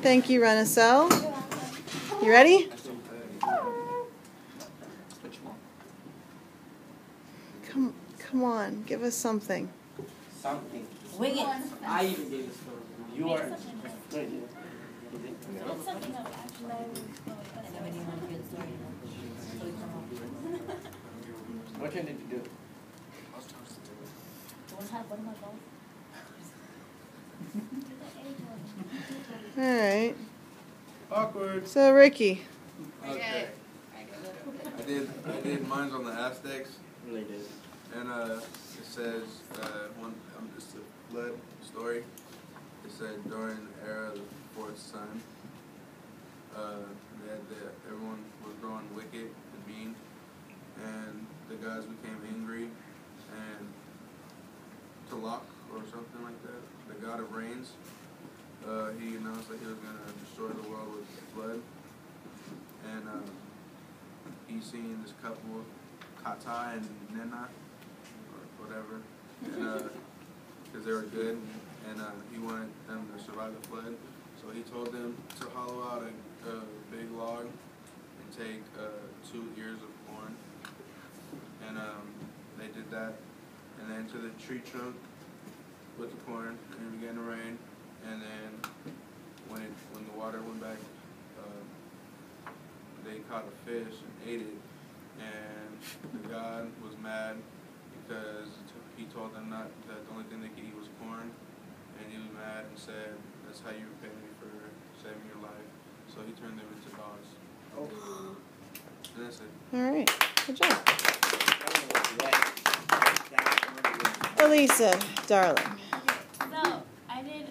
Thank you, Renaissel. You ready? Come on, give us something. Something. Wing it. I even gave a story. You are. It's something else, actually. And then when you want to hear the story, What can did you do? Don't have one of my balls. All right. Awkward. So, Ricky. Okay. I did mines on the Aztecs. Really did. And it says just a flood story. It said during the era of the fourth sun, everyone was growing wicked and mean, and the gods became angry, and Tlaloc or something like that, the god of rains, he announced that he was going to destroy the world with flood, and he seen this couple, Kata and Nena, or whatever, and because they were good, and he wanted them to survive the flood, so he told them to hollow out a big log and take 2 ears of corn, and they did that, and then to the tree trunk with the corn, and it began to rain, and then when the water went back, they caught a fish and ate it, and the god was mad because he told them that the only thing they could eat was corn, and he was mad and said, "That's how you repay me for saving your life." So he turned them into dogs. Oh. And that's it. All right. Good job. Elisa, darling. So I did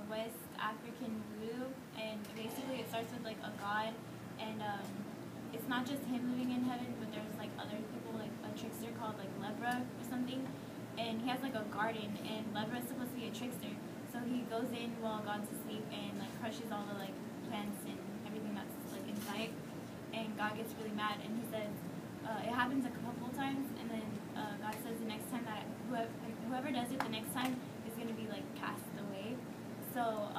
West African voodoo, and basically it starts with like a god, and it's not just him living in heaven, but there's like other people, like a trickster called like Lebra or something, and he has like a garden, and Lebra is supposed to be a trickster, so he goes in while God's asleep and like crushes all the like plants and everything that's like in sight, and God gets really mad, and he says it happens a couple times, and then God says the next time that whoever does it the next time is going to be like cast away. So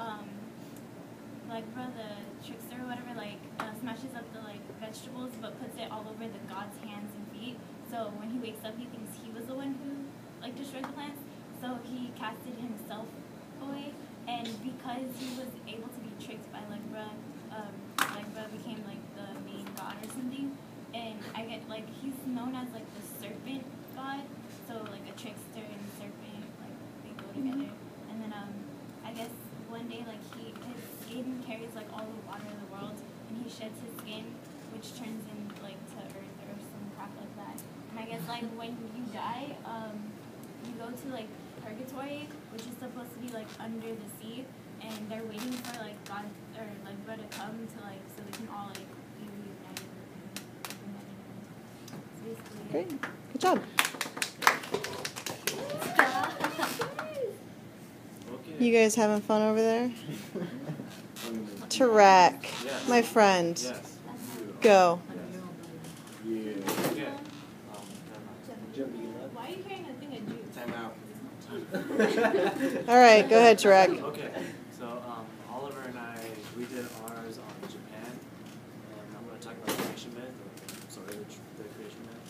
like the trickster or whatever like smashes up the like vegetables but puts it all over the god's hands and feet, so when he wakes up he thinks he was the one who like destroyed the plants, so he casted himself away, and because he was able to be tricked by Lebra, Lebra became like the main god or something, and I get like he's known as like the serpent god, so like a trickster and a serpent, like they go together. And then I guess one day like his skin carries like all the water of the world, and he sheds his skin, which turns in like to earth or some crap like that. And I guess like when you die, you go to like purgatory, which is supposed to be like under the sea, and they're waiting for like God or like God to come to like so they can all like be reunited with him. So basically, Great. Good job. You guys having fun over there? Tarek, Yes. my friend. Yes. Go. Yeah. Okay. why are you carrying a thing of juice? Time out. All right, go ahead, Tarek. Okay. So Oliver and I, we did ours on Japan, and I'm going to talk about the creation myth, the creation myth.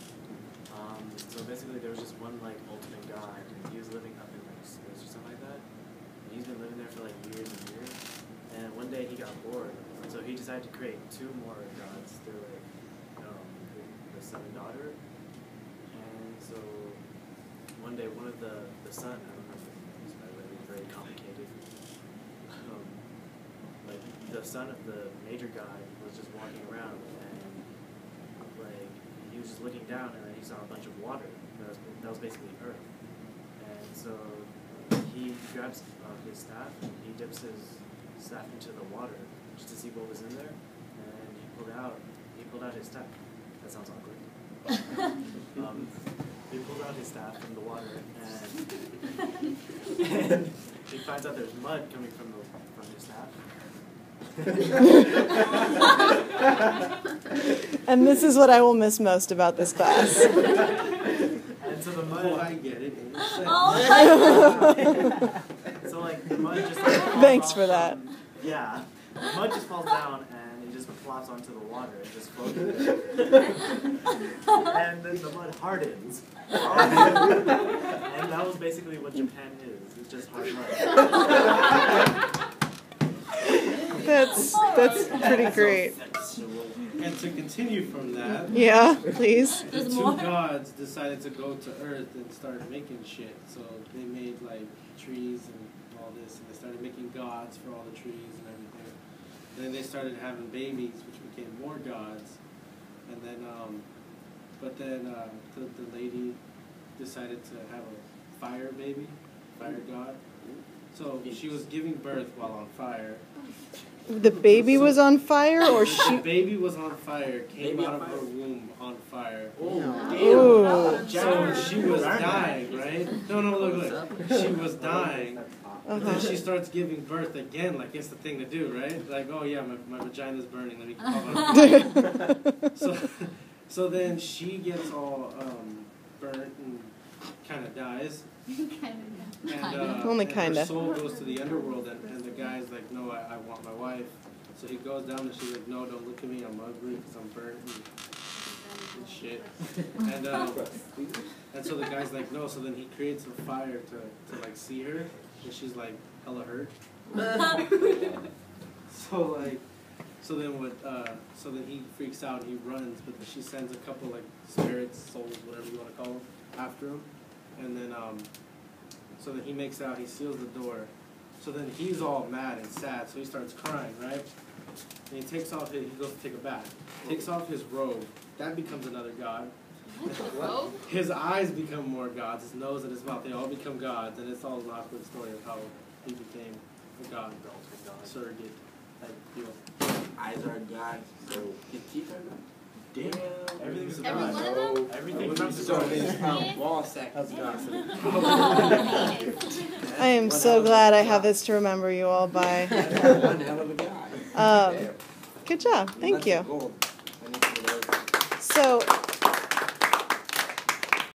So basically, there was just one like ultimate god, and he was living up in like space or something like that. And he's been living there for like years and years. And one day he got bored, so he decided to create 2 more gods. They're like the son and daughter. And so one day, one of the son, I don't remember his name, it was very complicated. Like the son of the major god was just walking around, and like he was just looking down, and then he saw a bunch of water. That was basically earth. And so he grabs his staff, and he dips his staff into the water just to see what was in there, and he pulled out his staff. That sounds awkward. He pulled out his staff from the water, and he finds out there's mud coming from his staff. And this is what I will miss most about this class. And so the mud. Oh, I get it. Oh my God. So like the mud just like falls Thanks off for that. from Yeah. The mud just falls down and it just plops onto the water. It just floats there. And then the mud hardens. And that was basically what Japan is. It's just hard mud. That's pretty great. And to continue from that, Yeah, please. the two gods decided to go to Earth and start making shit. So they made like trees and all this, and they started making gods for all the trees and everything. And then they started having babies, which became more gods. And then, the lady decided to have a fire baby, fire god. So she was giving birth while on fire. The baby was on fire, or The she? baby was on fire, came out of her womb on fire. Ooh. So she was dying, right? No, look. She was dying. But then she starts giving birth again, like it's the thing to do, right? Like, oh yeah, my vagina's burning, let me call my So then she gets all burnt and kind of dies. And, Only and kinda. her soul goes to the underworld, and the guy's like, no, I want my wife. So he goes down and she's like, no, don't look at me, I'm ugly because I'm burnt and shit. And so the guy's like, no. So then he creates a fire to like see her, and she's like hella hurt. So then he freaks out and he runs, but then she sends a couple like spirits, souls, whatever you want to call them, after him, and then so then he makes out, he seals the door. So then he's all mad and sad, so he starts crying, right? And he takes off he goes to take a bath. Takes off his robe. That becomes another god. His eyes become more gods. His nose and his mouth, they all become gods. And it's all an awkward story of how he became a god. Surrogate type deal. Eyes are gods, so his teeth are gods. Damn. Everything's a Every god. one of them? Everything So is his Yes. ball sack is gods. I am so glad I have this to remember you all by. One hell of a guy. Good job. Thank you. Gold. I need some of those. So